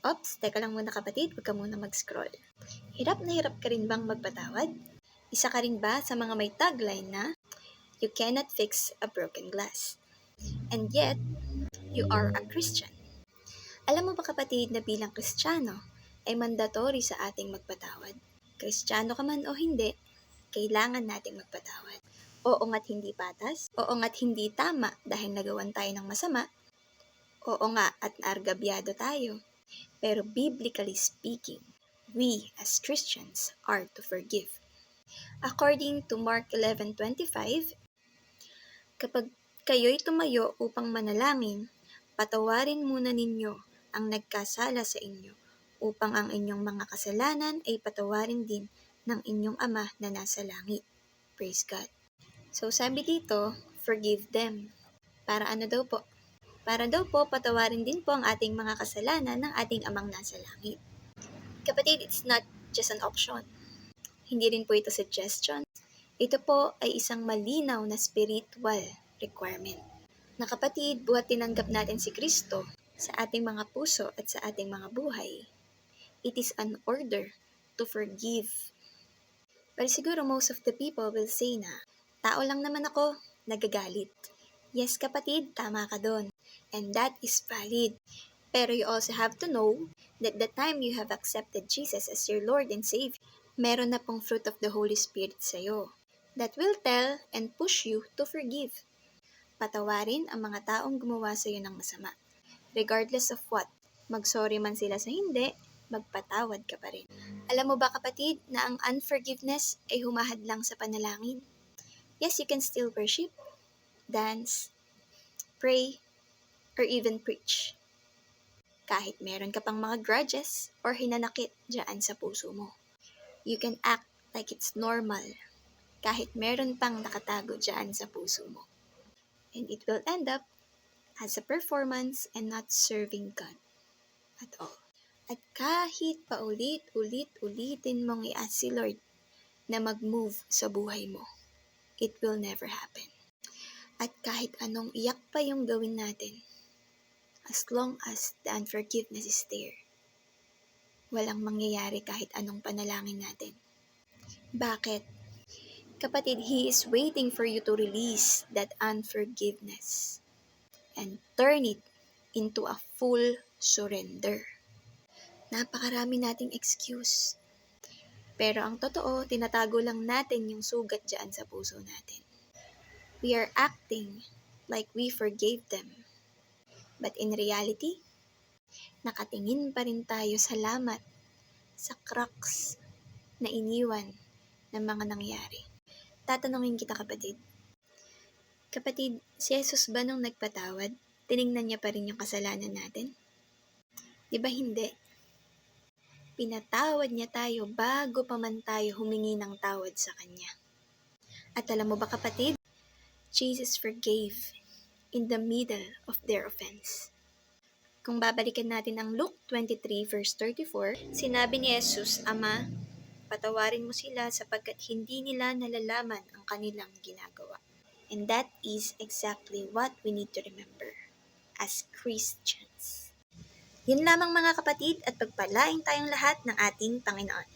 Ops, teka lang muna kapatid, huwag ka muna mag-scroll. Hirap na hirap ka rin bang magpatawad? Isa ka rin ba sa mga may tagline na, "You cannot fix a broken glass." And yet, you are a Christian. Alam mo ba kapatid na bilang Kristiyano ay mandatory sa ating magpatawad? Kristiyano ka man o hindi, kailangan nating magpatawad. Oo nga't hindi patas, oo nga't hindi tama dahil nagawan tayo ng masama, oo nga at naargabyado tayo. Pero biblically speaking, we as Christians are to forgive. According to Mark 11:25, kapag kayo'y tumayo upang manalangin, patawarin muna ninyo ang nagkasala sa inyo, upang ang inyong mga kasalanan ay patawarin din ng inyong Ama na nasa langit. Praise God. So sabi dito, forgive them. Para ano daw po? Para daw po patawarin din po ang ating mga kasalanan ng ating Amang nasa langit. Kapatid, it's not just an option. Hindi rin po ito suggestion. Ito po ay isang malinaw na spiritual requirement. Na kapatid, buhat tinanggap natin si Kristo sa ating mga puso at sa ating mga buhay, it is an order to forgive. Pero siguro most of the people will say na, tao lang naman ako, nagagalit. Yes kapatid, tama ka doon. And that is valid. Pero you also have to know that the time you have accepted Jesus as your Lord and Savior, meron na pong fruit of the Holy Spirit sa'yo that will tell and push you to forgive. Patawarin ang mga taong gumawa sa'yo ng masama. Regardless of what, mag-sorry man sila sa hindi, magpatawad ka pa rin. Alam mo ba kapatid na ang unforgiveness ay humahadlang sa panalangin? Yes, you can still worship, dance, pray, or even preach. Kahit meron ka pang mga grudges or hinanakit dyan sa puso mo. You can act like it's normal kahit meron pang nakatago dyan sa puso mo. And it will end up as a performance and not serving God at all. At kahit paulit-ulitin mong i-ask si Lord na mag-move sa buhay mo, it will never happen. At kahit anong iyak pa yung gawin natin, as long as the unforgiveness is there, walang mangyayari kahit anong panalangin natin. Bakit? Kapatid, He is waiting for you to release that unforgiveness and turn it into a full surrender. Napakarami nating excuse. Pero ang totoo, tinatago lang natin yung sugat dyan sa puso natin. We are acting like we forgave them. But in reality, nakatingin pa rin tayo sa lamat, sa cracks na iniwan ng mga nangyari. Tatanungin kita kapatid. Kapatid, si Jesus ba nung nagpatawad, tiningnan niya pa rin yung kasalanan natin? Di ba hindi? Pinatawad niya tayo bago pa man tayo humingi ng tawad sa Kanya. At alam mo ba kapatid, Jesus forgave in the middle of their offense. Kung babalikan natin ang Luke 23 verse 34, sinabi ni Jesus, Ama, patawarin mo sila sapagkat hindi nila nalalaman ang kanilang ginagawa. And that is exactly what we need to remember as Christians. Yun lamang mga kapatid at pagpalain tayong lahat ng ating Panginoon.